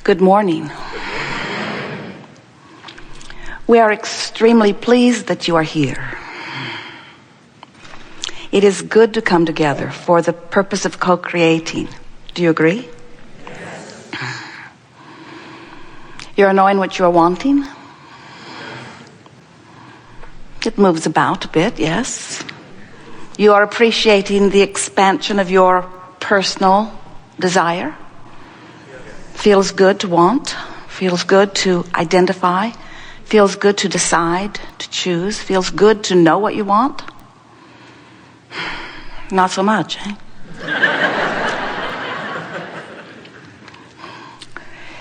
Good morning. We are extremely pleased that you are here. It is good to come together for the purpose of co-creating. Do you agree? Yes. You're knowing what you're wanting? It moves about a bit, yes. You are appreciating the expansion of your personal desire. Feels good to want, feels good to identify, feels good to decide, to choose, feels good to know what you want. Not so much, eh?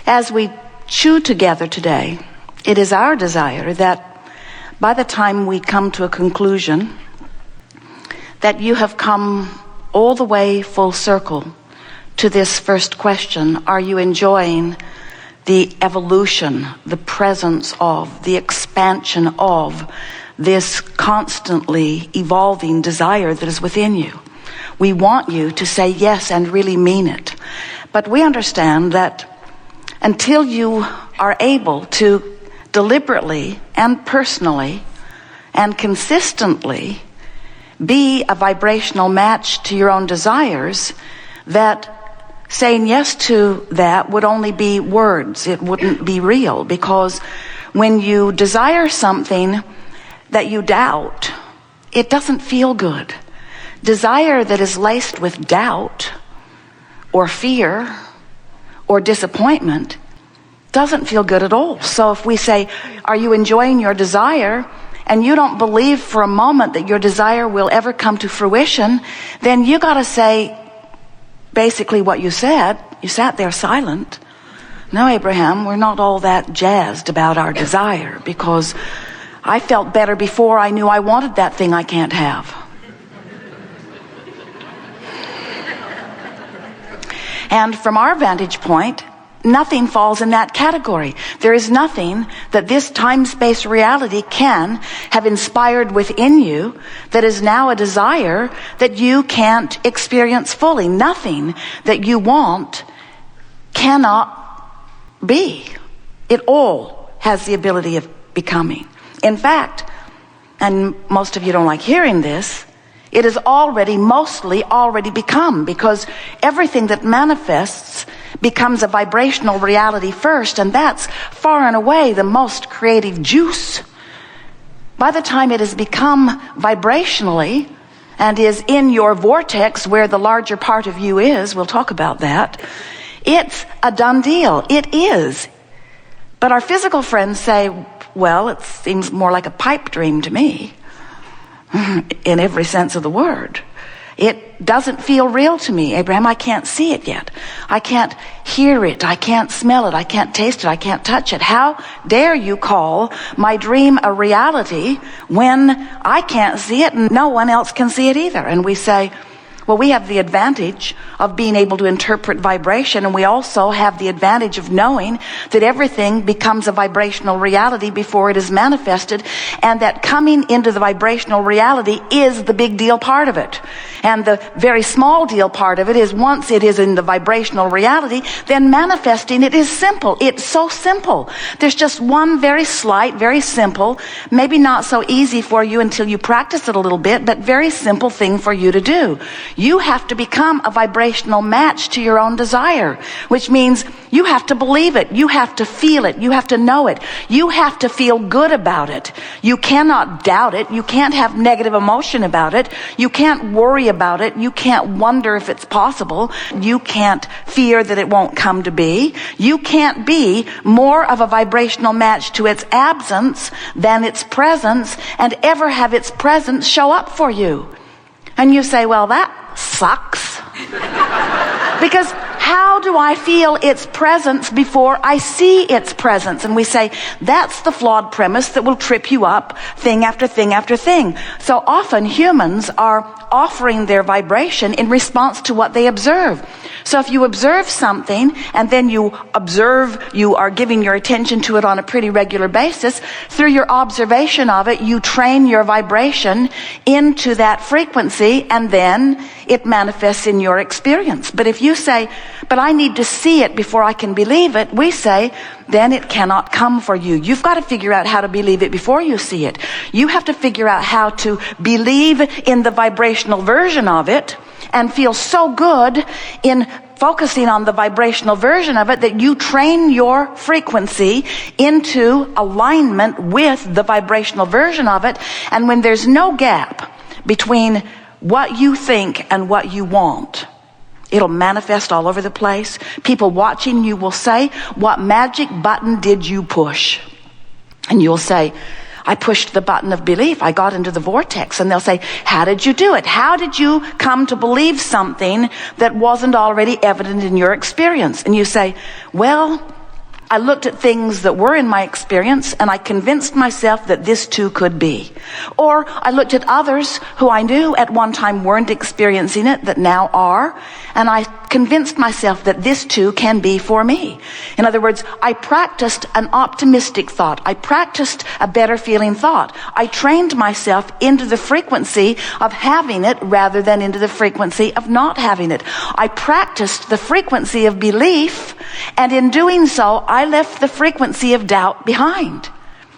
As we chew together today, it is our desire that by the time we come to a conclusion, that you have come all the way full circle to this first question: are you enjoying the evolution, the presence of, the expansion of this constantly evolving desire that is within you? We want you to say yes and really mean it. But we understand that until you are able to deliberately and personally and consistently be a vibrational match to your own desires, that saying yes to that would only be words. It wouldn't be real, because when you desire something that you doubt, it doesn't feel good. Desire that is laced with doubt or fear or disappointment doesn't feel good at all. So if we say, are you enjoying your desire, and you don't believe for a moment that your desire will ever come to fruition, then you got to say basically what you said. You sat there silent. No, Abraham, we're not all that jazzed about our desire, because I felt better before I knew I wanted that thing I can't have. And from our vantage point, nothing falls in that category. There is nothing that this time-space reality can have inspired within you that is now a desire that you can't experience fully. Nothing that you want cannot be. It all has the ability of becoming. In fact, and most of you don't like hearing this, it is mostly already become, because everything that manifests becomes a vibrational reality first, and that's far and away the most creative juice. By the time it has become vibrationally and is in your vortex where the larger part of you is, we'll talk about that, it's a done deal. It is. But our physical friends say, well, it seems more like a pipe dream to me, in every sense of the word. It doesn't feel real to me, Abraham. I can't see it yet. I can't hear it. I can't smell it. I can't taste it. I can't touch it. How dare you call my dream a reality when I can't see it and no one else can see it either? And we say, well, we have the advantage of being able to interpret vibration, and we also have the advantage of knowing that everything becomes a vibrational reality before it is manifested, and that coming into the vibrational reality is the big deal part of it. And the very small deal part of it is, once it is in the vibrational reality, then manifesting it is simple. It's so simple. There's just one very slight, very simple, maybe not so easy for you until you practice it a little bit, but very simple thing for you to do. You have to become a vibrational match to your own desire, which means you have to believe it. You have to feel it. You have to know it. You have to feel good about it. You cannot doubt it. You can't have negative emotion about it. You can't worry about it. You can't wonder if it's possible. You can't fear that it won't come to be. You can't be more of a vibrational match to its absence than its presence, and ever have its presence show up for you. And you say, well, that sucks. Because how do I feel its presence before I see its presence? And we say, that's the flawed premise that will trip you up thing after thing after thing. So often humans are offering their vibration in response to what they observe. So if you observe something and then you are giving your attention to it on a pretty regular basis, through your observation of it, you train your vibration into that frequency, and then it manifests in your experience. But if you say, but I need to see it before I can believe it, we say, then it cannot come for you. You've got to figure out how to believe it before you see it. You have to figure out how to believe in the vibrational version of it and feel so good in focusing on the vibrational version of it that you train your frequency into alignment with the vibrational version of it. And when there's no gap between what you think and what you want, it'll manifest all over the place. People watching you will say, what magic button did you push? And you'll say, I pushed the button of belief. I got into the vortex. And they'll say, how did you do it? How did you come to believe something that wasn't already evident in your experience? And you say, well, I looked at things that were in my experience and I convinced myself that this too could be. Or I looked at others who I knew at one time weren't experiencing it that now are, and I convinced myself that this too can be for me. In other words, I practiced an optimistic thought. I practiced a better feeling thought. I trained myself into the frequency of having it rather than into the frequency of not having it. I practiced the frequency of belief, and in doing so, I left the frequency of doubt behind.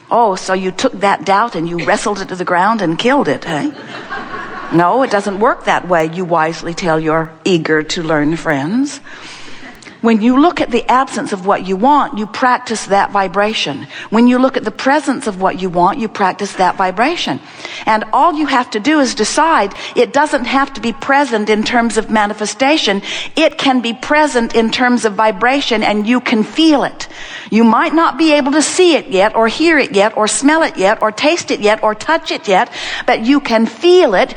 Oh, so you took that doubt and you wrestled it to the ground and killed it, eh? No, it doesn't work that way, you wisely tell your eager to learn friends. When you look at the absence of what you want, you practice that vibration. When you look at the presence of what you want, you practice that vibration. And all you have to do is decide it doesn't have to be present in terms of manifestation. It can be present in terms of vibration, and you can feel it. You might not be able to see it yet, or hear it yet, or smell it yet, or taste it yet, or touch it yet, but you can feel it,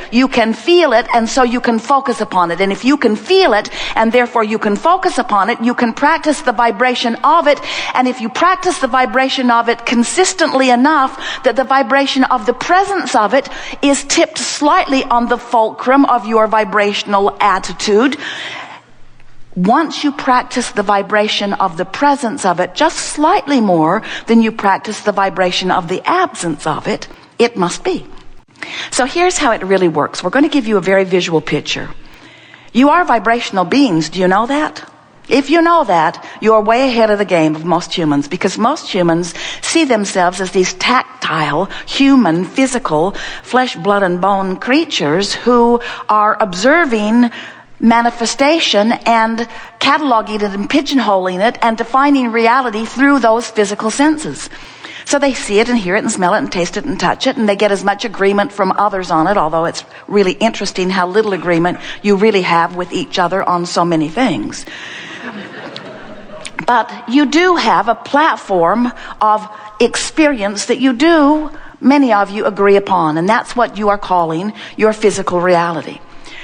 and so you can focus upon it. And if you can feel it, and therefore you can focus upon it, you can practice the vibration of it. And if you practice the vibration of it consistently enough that the vibration of the presence of it is tipped slightly on the fulcrum of your vibrational attitude, once you practice the vibration of the presence of it just slightly more than you practice the vibration of the absence of it, it must be. So here's how it really works. We're going to give you a very visual picture. You are vibrational beings. Do you know that? If you know that, you're way ahead of the game of most humans, because most humans see themselves as these tactile, human, physical, flesh, blood, and bone creatures who are observing manifestation and cataloging it and pigeonholing it and defining reality through those physical senses. So they see it and hear it and smell it and taste it and touch it, and they get as much agreement from others on it, although it's really interesting how little agreement you really have with each other on so many things. But you do have a platform of experience that you do, many of you agree upon, and that's what you are calling your physical reality.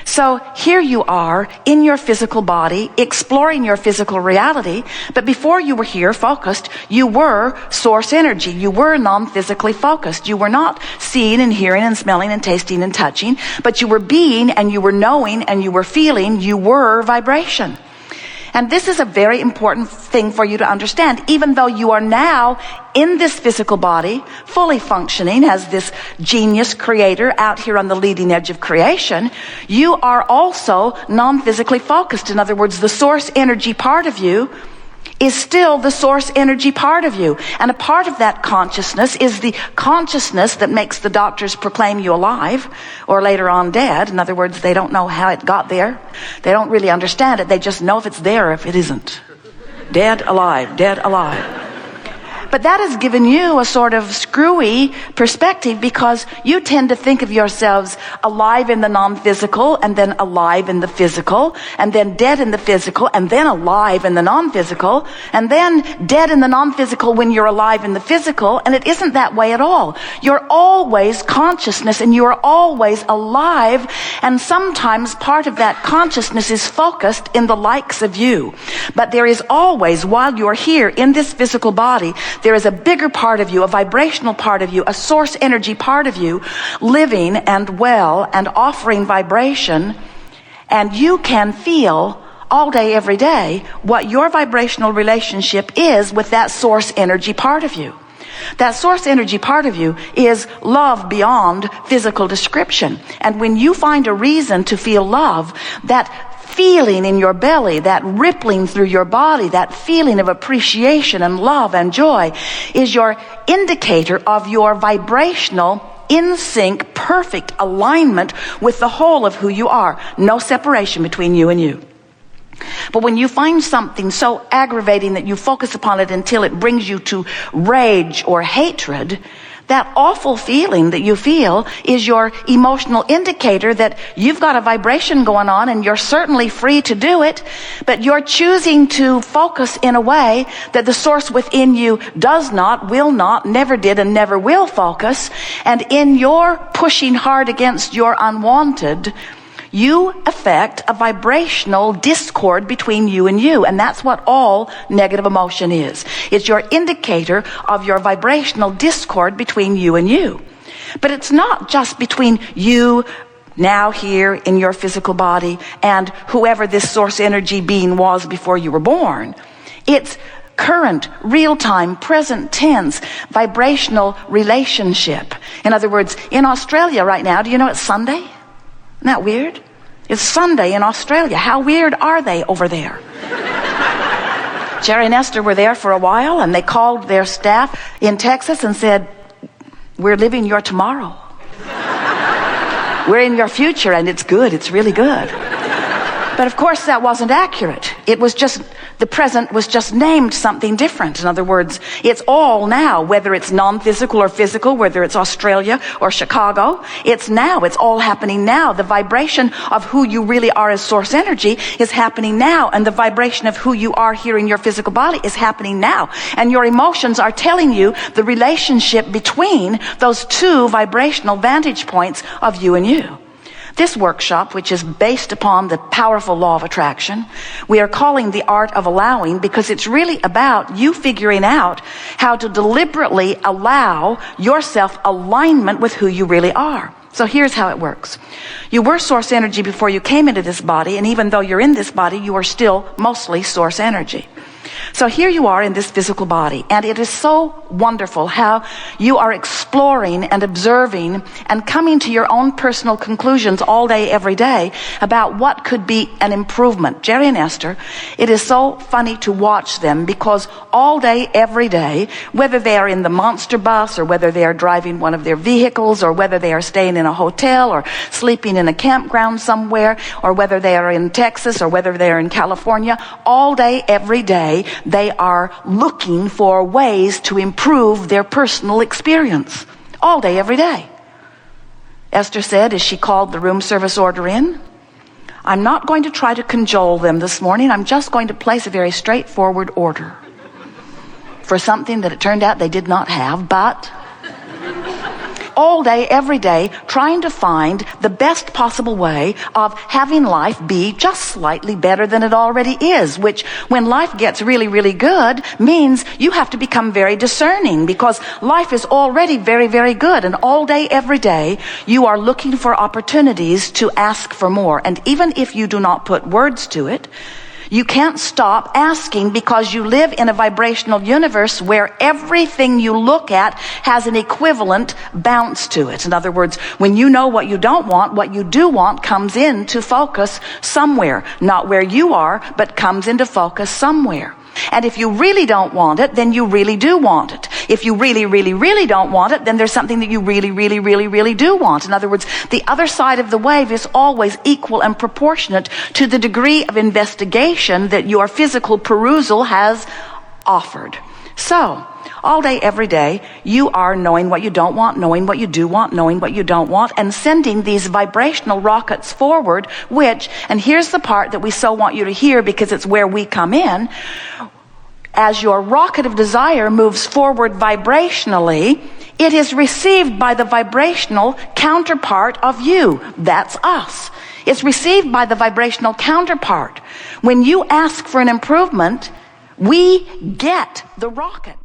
So here you are in your physical body, exploring your physical reality, but before you were here focused, you were source energy. You were non-physically focused. You were not seeing and hearing and smelling and tasting and touching, but you were being and you were knowing and you were feeling. You were vibration. And this is a very important thing for you to understand. Even though you are now in this physical body, fully functioning as this genius creator out here on the leading edge of creation, you are also non-physically focused. In other words, the source energy part of you is still the source energy part of you. And a part of that consciousness is the consciousness that makes the doctors proclaim you alive or later on dead. In other words, they don't know how it got there. They don't really understand it. They just know if it's there or if it isn't. Dead, alive, dead, alive. But that has given you a sort of screwy perspective, because you tend to think of yourselves alive in the non-physical, and then alive in the physical, and then dead in the physical, and then alive in the non-physical, and then dead in the non-physical when you're alive in the physical. And it isn't that way at all. You're always consciousness, and you are always alive, and sometimes part of that consciousness is focused in the likes of you. But there is always, while you're here in this physical body, there is a bigger part of you, a vibrational part of you, a source energy part of you, living and well and offering vibration, and you can feel all day, every day, what your vibrational relationship is with that source energy part of you. That source energy part of you is love beyond physical description. And when you find a reason to feel love, that feeling in your belly, that rippling through your body, that feeling of appreciation and love and joy is your indicator of your vibrational in sync, perfect alignment with the whole of who you are. No separation between you and you. But when you find something so aggravating that you focus upon it until it brings you to rage or hatred, that awful feeling that you feel is your emotional indicator that you've got a vibration going on, and you're certainly free to do it, but you're choosing to focus in a way that the source within you does not, will not, never did, and never will focus. And in your pushing hard against your unwanted, you affect a vibrational discord between you and you. And that's what all negative emotion is. It's your indicator of your vibrational discord between you and you. But it's not just between you now here in your physical body and whoever this source energy being was before you were born. It's current, real-time, present tense, vibrational relationship. In other words, in Australia right now, do you know it's Sunday? Isn't that weird? It's Sunday in Australia. How weird are they over there? Jerry and Esther were there for a while, and they called their staff in Texas and said, "We're living your tomorrow. We're in your future, and it's good. It's really good." But of course that wasn't accurate. It was just, the present was just named something different. In other words, it's all now, whether it's non-physical or physical, whether it's Australia or Chicago, it's now. It's all happening now. The vibration of who you really are as source energy is happening now, and the vibration of who you are here in your physical body is happening now. And your emotions are telling you the relationship between those two vibrational vantage points of you and you. This workshop, which is based upon the powerful law of attraction, we are calling the art of allowing, because it's really about you figuring out how to deliberately allow yourself alignment with who you really are. So here's how it works. You were source energy before you came into this body, and even though you're in this body, you are still mostly source energy. So here you are in this physical body, and it is so wonderful how you are exploring and observing and coming to your own personal conclusions all day, every day about what could be an improvement. Jerry and Esther, it is so funny to watch them, because all day, every day, whether they are in the monster bus or whether they are driving one of their vehicles or whether they are staying in a hotel or sleeping in a campground somewhere or whether they are in Texas or whether they are in California, all day, every day, they are looking for ways to improve their personal experience. All day, every day. Esther said as she called the room service order in, "I'm not going to try to cajole them this morning. I'm just going to place a very straightforward order for something that it turned out they did not have, but..." all day, every day, trying to find the best possible way of having life be just slightly better than it already is, which, when life gets really, really good, means you have to become very discerning, because life is already very, very good. And all day, every day, you are looking for opportunities to ask for more. And even if you do not put words to it, you can't stop asking, because you live in a vibrational universe where everything you look at has an equivalent bounce to it. In other words, when you know what you don't want, what you do want comes into focus somewhere. Not where you are, but comes into focus somewhere. And if you really don't want it, then you really do want it. If you really, really, really don't want it, then there's something that you really, really, really, really do want. In other words, the other side of the wave is always equal and proportionate to the degree of investigation that your physical perusal has offered. So, all day, every day, you are knowing what you don't want, knowing what you do want, knowing what you don't want, and sending these vibrational rockets forward, which, and here's the part that we so want you to hear because it's where we come in, as your rocket of desire moves forward vibrationally, it is received by the vibrational counterpart of you. That's us. It's received by the vibrational counterpart. When you ask for an improvement, we get the rocket.